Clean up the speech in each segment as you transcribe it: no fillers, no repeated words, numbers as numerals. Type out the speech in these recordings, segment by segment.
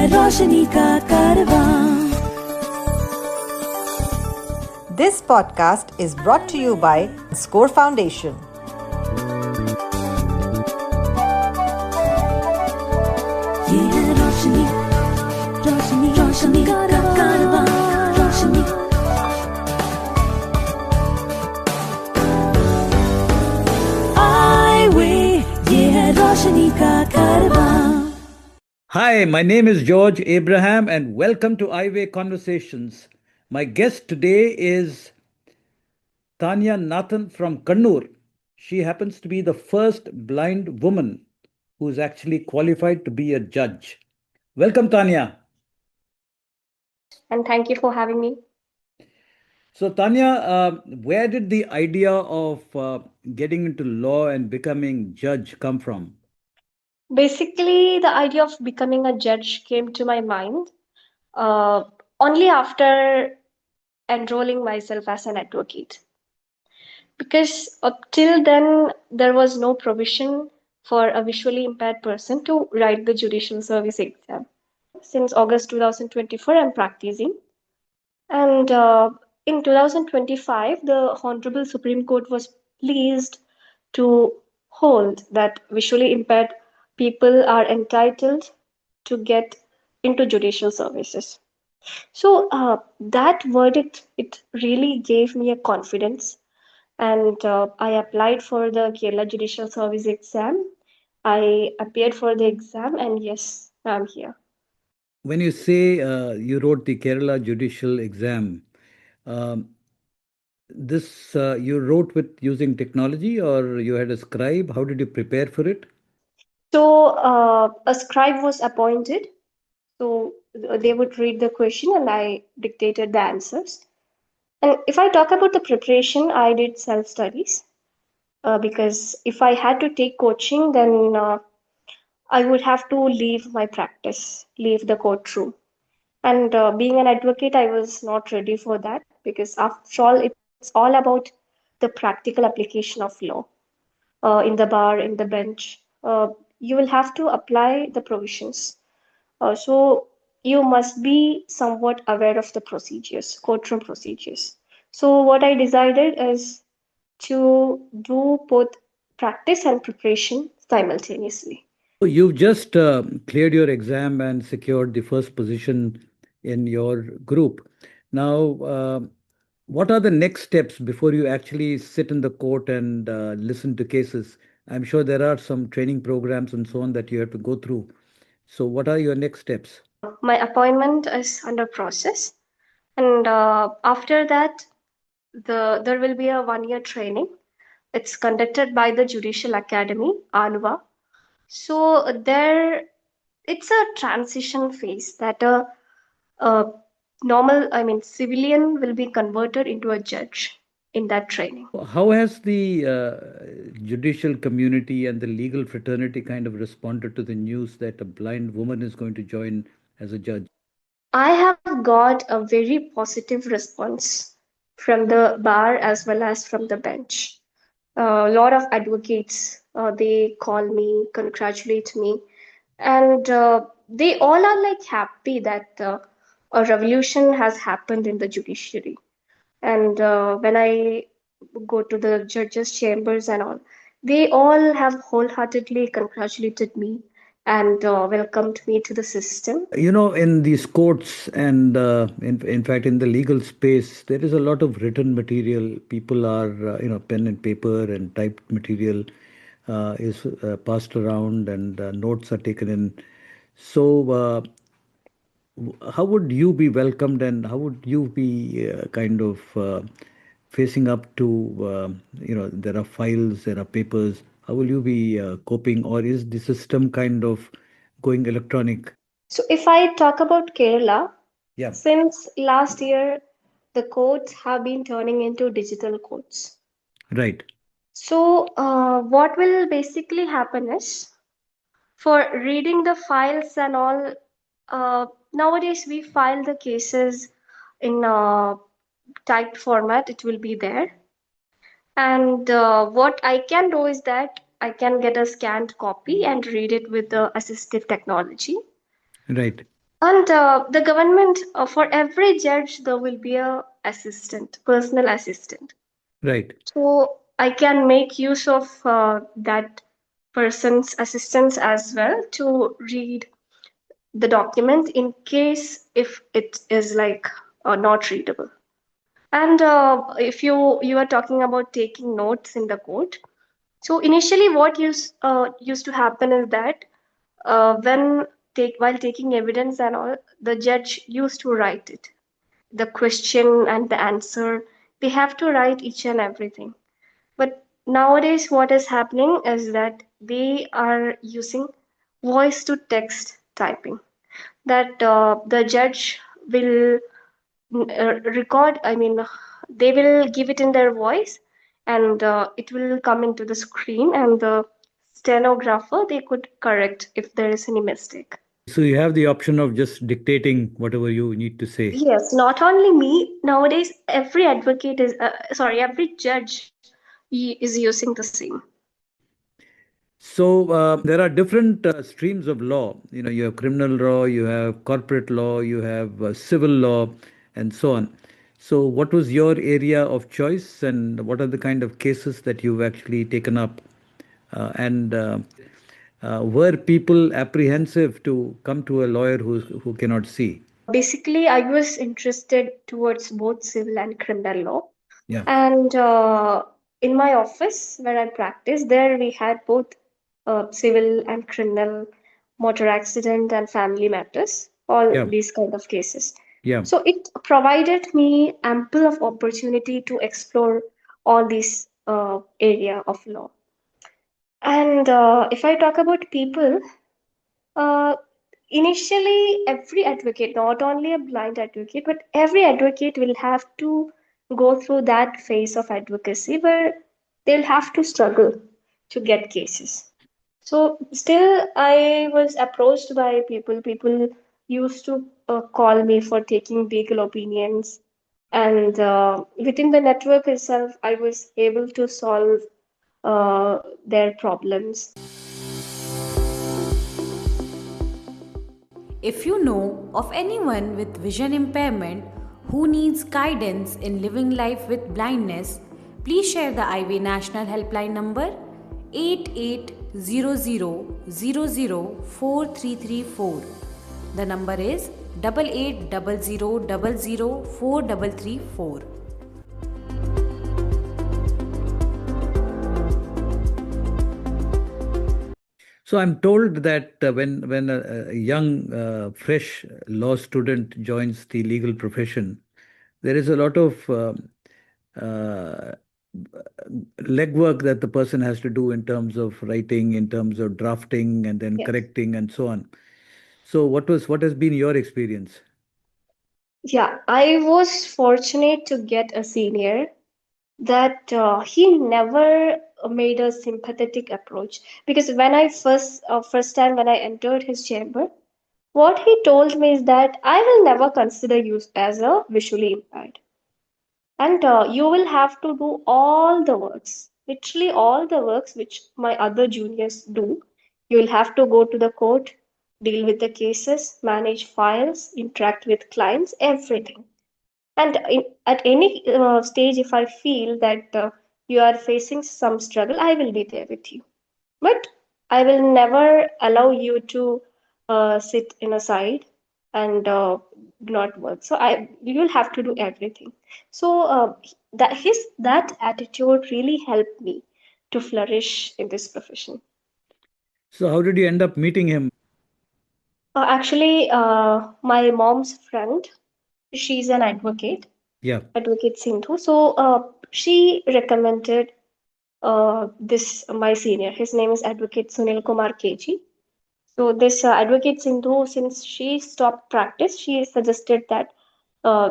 है रोशनी का कारवां. This podcast is brought to you by Score Foundation. ये है रोशनी, रोशनी, रोशनी का कारवां. रोशनी. Eyeway, ये है रोशनी का कारवां. Hi, my name is George Abraham and welcome to Eyeway Conversations. My guest today is Thanya Nathan from Kannur. She happens to be the first blind woman who is actually qualified to be a judge. Welcome, Thanya. And thank you for having me. So, Tanya, where did the idea of getting into law and becoming judge come from? Basically, the idea of becoming a judge came to my mind uh, only after enrolling myself as an advocate. Because up till then, there was no provision for a visually impaired person to write the judicial service exam. Since August 2024, I'm practicing. And in 2025, the Honorable Supreme Court was pleased to hold that visually impaired people are entitled to get into judicial services. So that verdict, it really gave me a confidence, and I applied for the Kerala Judicial Service exam. I appeared for the exam, and yes, I'm here. When you say you wrote the Kerala Judicial exam, um, this you wrote with using technology or you had a scribe? How did you prepare for it? So a scribe was appointed. So they would read the question and I dictated the answers. And if I talk about the preparation, I did self studies because if I had to take coaching, then I would have to leave my practice, leave the courtroom. And being an advocate, I was not ready for that because, after all, it's all about the practical application of law in the bar, in the bench. You will have to apply the provisions. So you must be somewhat aware of the procedures, courtroom procedures. So what I decided is to do both practice and preparation simultaneously. So you've just cleared your exam and secured the first position in your group. Now, what are the next steps before you actually sit in the court and listen to cases? I'm sure there are some training programs and so on that you have to go through. So, what are your next steps? My appointment is under process, and after that, there will be a 1 year training. It's conducted by the Judicial Academy, Aluva. So there, it's a transition phase that a normal, I mean, civilian will be converted into a judge in that training. How has the judicial community and the legal fraternity kind of responded to the news that a blind woman is going to join as a judge? I have got a very positive response from the bar as well as from the bench. A lot of advocates, they call me, congratulate me, and they all are like happy that a revolution has happened in the judiciary. And when I go to the judges' chambers and all, they all have wholeheartedly congratulated me and welcomed me to the system. You know, in these courts and in fact in the legal space, there is a lot of written material. People are, pen and paper and typed material is passed around and notes are taken in. So, how would you be welcomed and how would you be kind of facing up to, there are files, there are papers. How will you be coping, or is the system kind of going electronic? So if I talk about Kerala, Yeah. since last year, the courts have been turning into digital courts. Right. So what will basically happen is for reading the files and all, nowadays we file the cases in a typed format, it will be there. And what I can do is that I can get a scanned copy and read it with the assistive technology. Right. And the government, for every judge, there will be a assistant, personal assistant. Right. So I can make use of that person's assistance as well to read the document in case if it is like not readable. And if you are talking about taking notes in the court, so initially what used to happen is that when take while taking evidence and all, the judge used to write it, the question and the answer. They have to write each and everything. But nowadays, what is happening is that they are using voice to text typing. That the judge will record, I mean, they will give it in their voice and it will come into the screen, and the stenographer they could correct if there is any mistake. So you have the option of just dictating whatever you need to say. Yes, not only me, nowadays every advocate is, sorry, every judge is using the same. So there are different streams of law. You have criminal law, you have corporate law, you have civil law, and so on. So what was your area of choice, and what are the kind of cases that you've actually taken up? And were people apprehensive to come to a lawyer who cannot see? Basically, I was interested towards both civil and criminal law. Yeah, And in my office where I practice, there we had both civil and criminal, motor accident and family matters, all yeah, these kind of cases. yeah. So it provided me ample of opportunity to explore all these area of law. And if I talk about people, uh, initially, every advocate, not only a blind advocate, but every advocate will have to go through that phase of advocacy where they'll have to struggle to get cases. So, still, I was approached by people. People used to call me for taking legal opinions. And within the network itself, I was able to solve their problems. If you know of anyone with vision impairment who needs guidance in living life with blindness, please share the Eyeway National Helpline number 8800 The number is 8800 So I'm told that when a young, fresh law student joins the legal profession, there is a lot of uh, legwork that the person has to do in terms of writing, in terms of drafting, and then Yes. correcting, and so on. So what has been your experience? Yeah, I was fortunate to get a senior that he never made a sympathetic approach, because when I first time when I entered his chamber, what he told me is that I will never consider you as a visually impaired, and you will have to do all the works, literally all the works which my other juniors do. You will have to go to the court, deal with the cases, manage files, interact with clients, everything. And at any stage, if I feel that you are facing some struggle, I will be there with you. But I will never allow you to sit in a side and not work. So you will have to do everything. So that attitude really helped me to flourish in this profession. So how did you end up meeting him? Actually, my mom's friend, she's an advocate, Yeah. Advocate Sindhu. So she recommended this my senior. His name is Advocate Sunil Kumar KG. So this Advocate Sindhu, since she stopped practice, she suggested that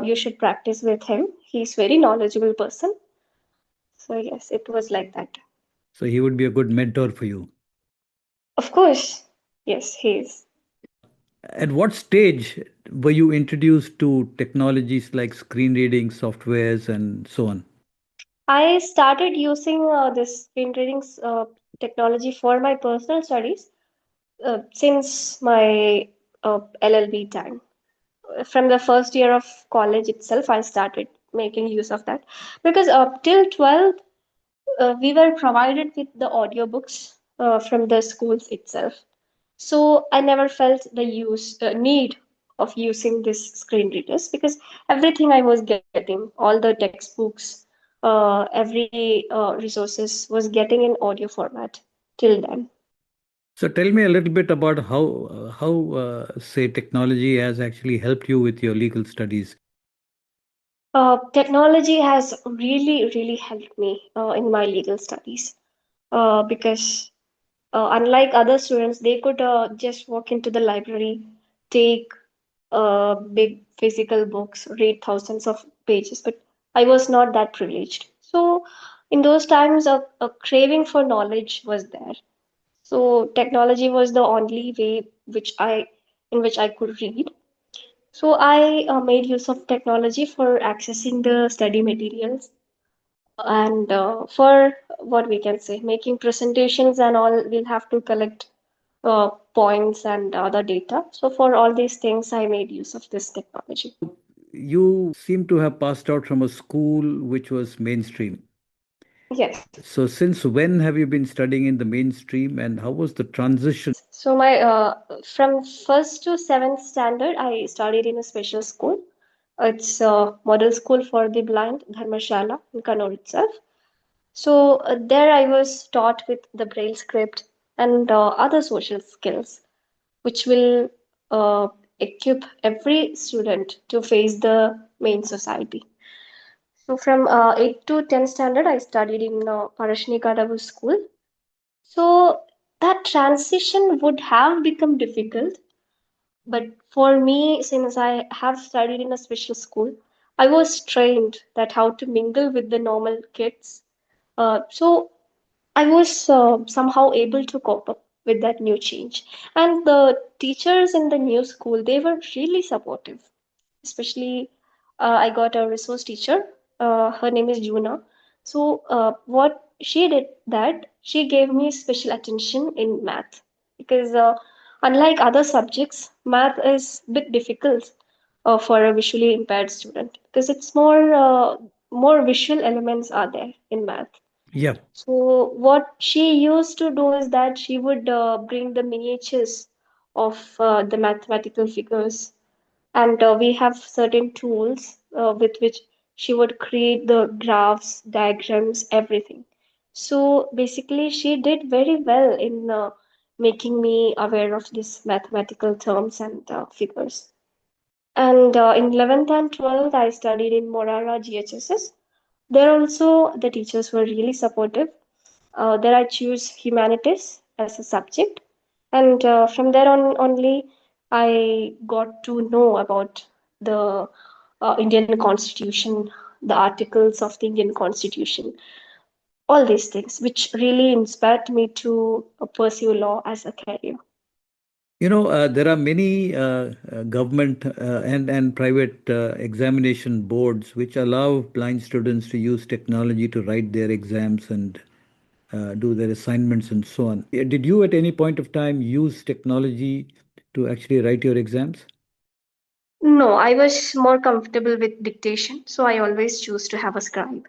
you should practice with him. He's very knowledgeable person. So yes, it was like that. So he would be a good mentor for you. Of course, yes, he is. At what stage were you introduced to technologies like screen reading softwares and so on? I started using this screen reading technology for my personal studies since my LLB time. From the first year of college itself, I started making use of that because up till 12th, we were provided with the audiobooks from the schools itself. So I never felt the need of using this screen readers because everything I was getting, all the textbooks, every resources was getting in audio format till then. So tell me a little bit about how say technology has actually helped you with your legal studies. Technology has really helped me in my legal studies because unlike other students, they could just walk into the library, take big physical books, read thousands of pages, but I was not that privileged. So, in those times, a craving for knowledge was there. So, technology was the only way in which I could read. So, I made use of technology for accessing the study materials and for what we can say, making presentations and all. We'll have to collect points and other data. So for all these things, I made use of this technology. You seem to have passed out from a school which was mainstream. Yes. So since when have you been studying in the mainstream, and how was the transition? So my from first to seventh standard, I studied in a special school. It's a model school for the blind, Dharmashala in Kannur itself. So there I was taught with the braille script and other social skills, which will uh, equip every student to face the main society. So from 8 to 10 standard, I studied in Parashini Kadavu school. So that transition would have become difficult, but for me, since I have studied in a special school, I was trained that how to mingle with the normal kids. So I was somehow able to cope up with that new change. And the teachers in the new school, they were really supportive. Especially, I got a resource teacher. Her name is Juna. So, what she did that she gave me special attention in math because unlike other subjects, math is a bit difficult for a visually impaired student because it's more visual elements are there in math. Yeah. So what she used to do is that she would bring the miniatures of the mathematical figures, and we have certain tools with which she would create the graphs, diagrams, everything. So basically, she did very well in making me aware of these mathematical terms and figures. And in 11th and 12th, I studied in Morara GHSS. There also, the teachers were really supportive. There I choose humanities as a subject, and from there on only I got to know about the Indian Constitution, the articles of the Indian Constitution, all these things, which really inspired me to pursue law as a career. There are many government and private examination boards which allow blind students to use technology to write their exams and do their assignments and so on. Did you at any point of time use technology to actually write your exams? No, I was more comfortable with dictation, so I always choose to have a scribe.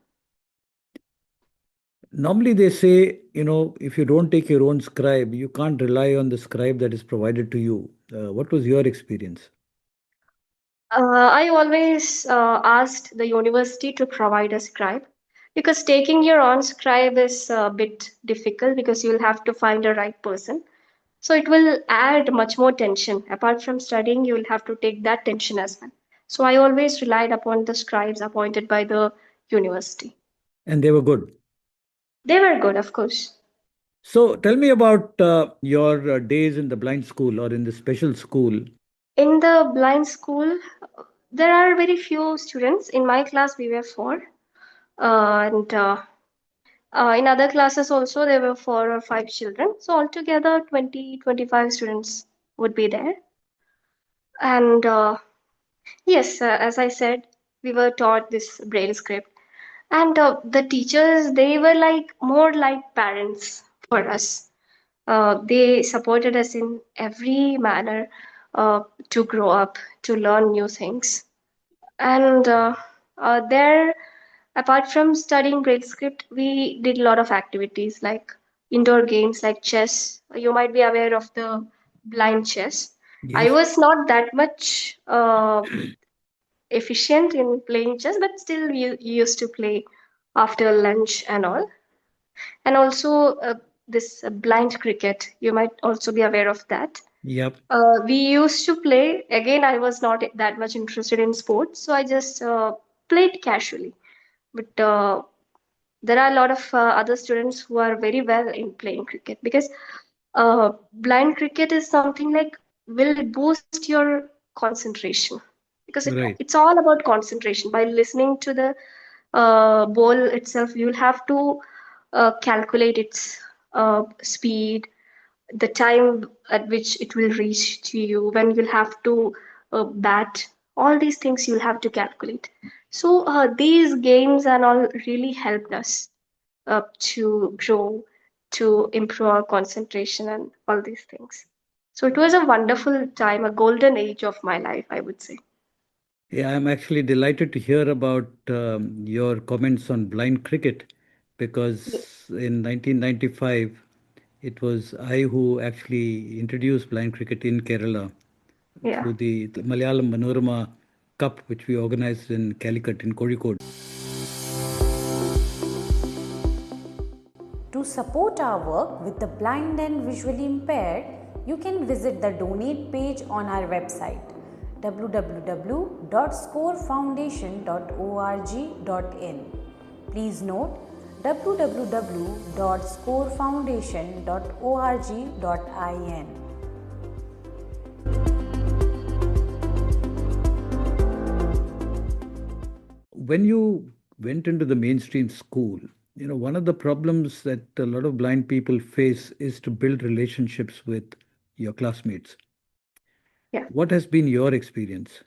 Normally, they say, if you don't take your own scribe, you can't rely on the scribe that is provided to you. What was your experience? I always asked the university to provide a scribe because taking your own scribe is a bit difficult because you'll have to find a right person. So it will add much more tension. Apart from studying, you will have to take that tension as well. So I always relied upon the scribes appointed by the university. And they were good. They were good, of course. So tell me about your days in the blind school or in the special school. In the blind school, there are very few students. In my class, we were four. And in other classes also, there were 4 or 5 children. So altogether, 20, 25 students would be there. And yes, as I said, we were taught this braille script. And the teachers, they were like more like parents for us. They supported us in every manner. uh, to grow up, to learn new things. And there, apart from studying braille script, we did a lot of activities like indoor games like chess. You might be aware of the blind chess. I Yes. was not that much efficient in playing chess, but still we used to play after lunch and all. And also this blind cricket. You might also be aware of that. Yep. We used to play. Again, I was not that much interested in sports, so I just played casually. But there are a lot of other students who are very well in playing cricket because blind cricket is something like will boost your concentration because Right. it's all about concentration. By listening to the ball itself, you'll have to calculate its speed, the time at which it will reach to you, when you'll have to bat, all these things you'll have to calculate. So these games and all really helped us to grow, to improve our concentration and all these things. So it was a wonderful time, a golden age of my life, I would say. Yeah, I'm actually delighted to hear about your comments on blind cricket Ye- because in 1995, it was I who actually introduced blind cricket in Kerala Yeah. through the Malayalam Manorama Cup, which we organized in Calicut in Kozhikode. To support our work with the blind and visually impaired, you can visit the donate page on our website www.scorefoundation.org.in. Please note www.scorefoundation.org.in. When you went into the mainstream school, one of the problems that a lot of blind people face is to build relationships with your classmates. Yeah. What has been your experience?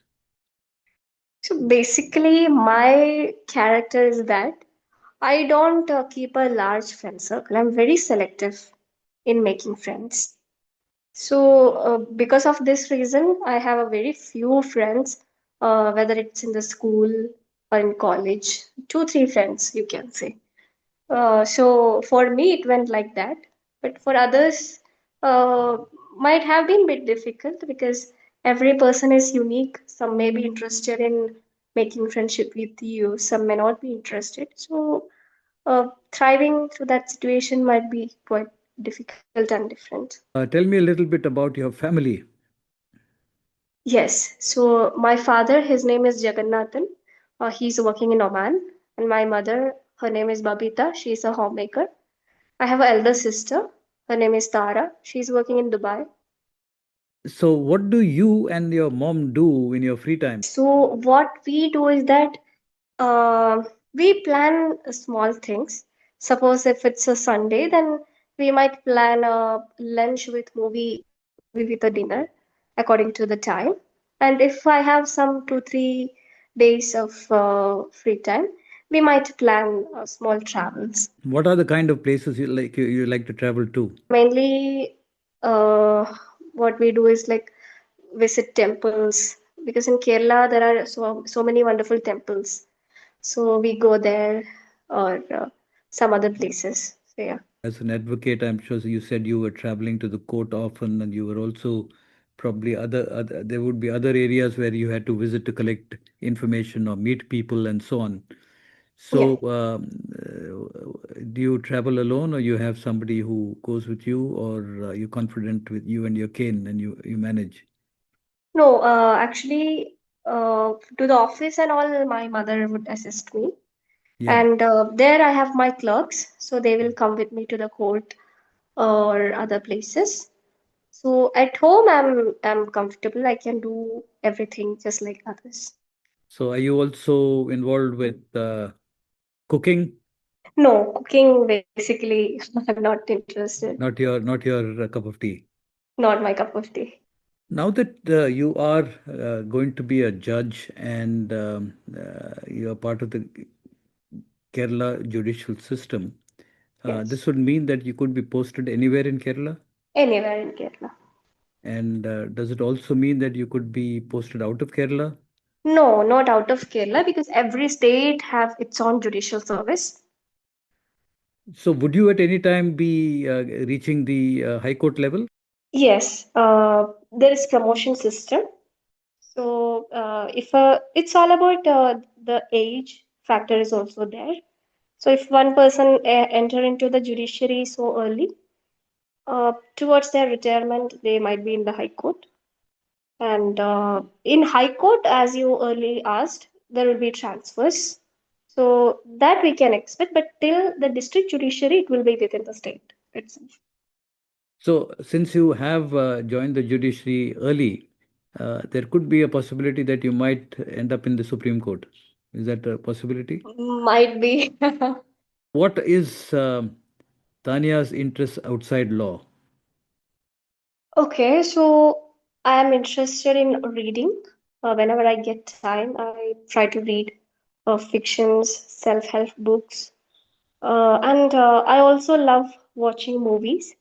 So basically, my character is that I don't keep a large friend circle. I'm very selective in making friends. So, because of this reason, I have a very few friends, whether it's in the school or in college, two, three friends, you can say. So for me, it went like that. But for others, uh, might have been a bit difficult because every person is unique. Some may be interested in making friendship with you, some may not be interested. So thriving through that situation might be quite difficult and different. Tell me a little bit about your family. Yes. So my father, his name is Jagannathan. He's working in Oman, and my mother, her name is Babita. She's a homemaker. I have an elder sister. Her name is Tara. She's working in Dubai. So, what do you and your mom do in your free time? So what we do is that we plan small things. Suppose if it's a Sunday, then we might plan a lunch with movie with a dinner according to the time. And if I have some 2 3 days of free time, we might plan small travels. What are the kind of places you like to travel to? Mainly, uh, what we do is like visit temples because in Kerala there are so many wonderful temples. So we go there or some other places. So yeah. As an advocate, I'm sure you said you were traveling to the court often, and you were also probably other there would be other areas where you had to visit to collect information or meet people and so on. Yeah. So, do you travel alone, or you have somebody who goes with you, or you confident with you and your cane and you manage? No, actually, to the office and all, my mother would assist me. Yeah. And there I have my clerks, so they will come with me to the court or other places. So at home, I'm comfortable. I can do everything just like others. So, are you also involved with cooking? No, cooking basically, I'm not interested. Not your cup of tea. Not my cup of tea. Now that you are going to be a judge and you are part of the Kerala judicial system, Yes, this would mean that you could be posted anywhere in Kerala. anywhere in Kerala. And does it also mean that you could be posted out of Kerala? No, not out of Kerala because every state have its own judicial service. So, would you at any time be reaching the High Court level? Yes, there is promotion system. So if it's all about the age factor is also there. So if one person enter into the judiciary so early, towards their retirement, they might be in the High Court. And in High Court, as you early asked, there will be transfers. So that we can expect, but till the district judiciary, it will be within the state itself. So, since you have joined the judiciary early, there could be a possibility that you might end up in the Supreme Court. Is that a possibility? Might be. What is Tanya's interest outside law? Okay, so I am interested in reading. Whenever I get time, I try to read fictions, self-help books, and I also love watching movies.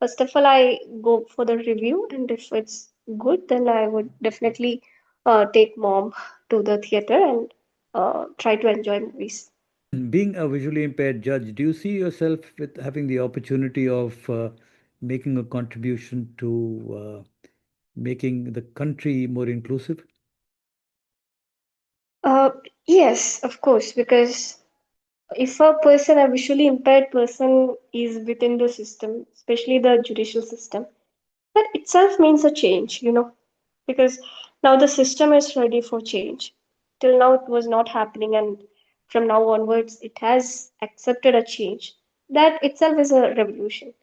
First of all, I go for the review, and if it's good, then I would definitely take mom to the theater and try to enjoy movies. Being a visually impaired judge, do you see yourself with having the opportunity of making a contribution to making the country more inclusive? Uh, yes, of course, because if a person, a visually impaired person, is within the system, especially the judicial system, that itself means a change, because now the system is ready for change. Till now, it was not happening, and from now onwards, it has accepted a change. That itself is a revolution.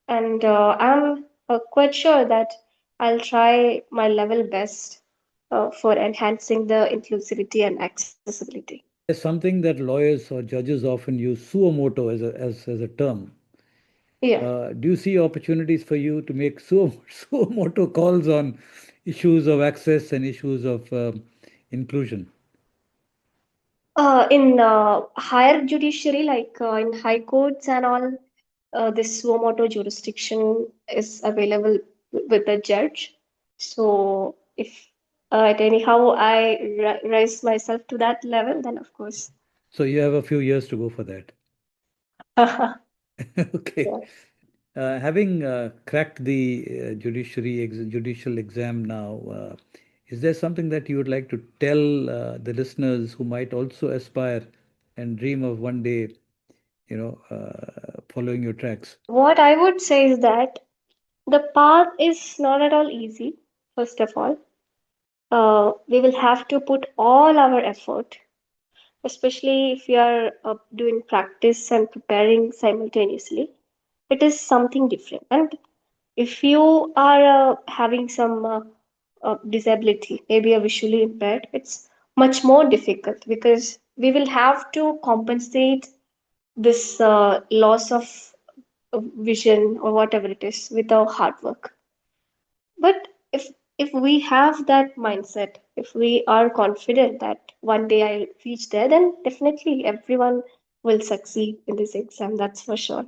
And I'm quite sure that I'll try my level best for enhancing the inclusivity and accessibility. There's something that lawyers or judges often use, suo moto, as a term. Yeah. Do you see opportunities for you to make suo moto calls on issues of access and issues of inclusion? In higher judiciary, like in high courts and all, this suo moto jurisdiction is available with the judge. So if at anyhow I raise myself to that level, then of course. So you have a few years to go for that. Okay. Yeah. Having cracked the judicial exam now, is there something that you would like to tell the listeners who might also aspire and dream of one day, following your tracks? What I would say is that the path is not at all easy, first of all. We will have to put all our effort, especially if you are doing practice and preparing simultaneously. It is something different. And if you are having some disability, maybe a visually impaired, it's much more difficult because we will have to compensate this loss of vision or whatever it is with our hard work. But if we have that mindset, if we are confident that one day I'll reach there, then definitely everyone will succeed in this exam. That's for sure.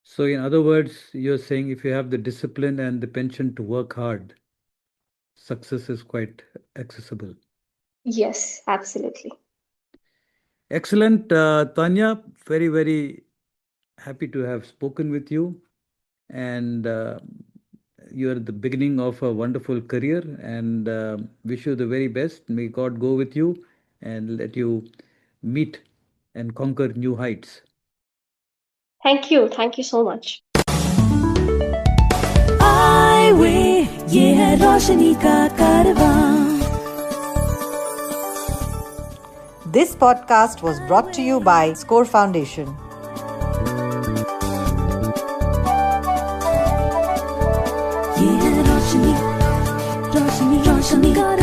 So, in other words, you're saying if you have the discipline and the penchant to work hard, success is quite accessible. Yes, absolutely. Excellent, Tanya. Very, very happy to have spoken with you. And you're at the beginning of a wonderful career, and wish you the very best. May God go with you and let you meet and conquer new heights. Thank you. Thank you so much. Eyeway, ये है रोशनी का कारवां. This podcast was brought to you by Score Foundation. ये है रोशनी, रोशनी, रोशनी का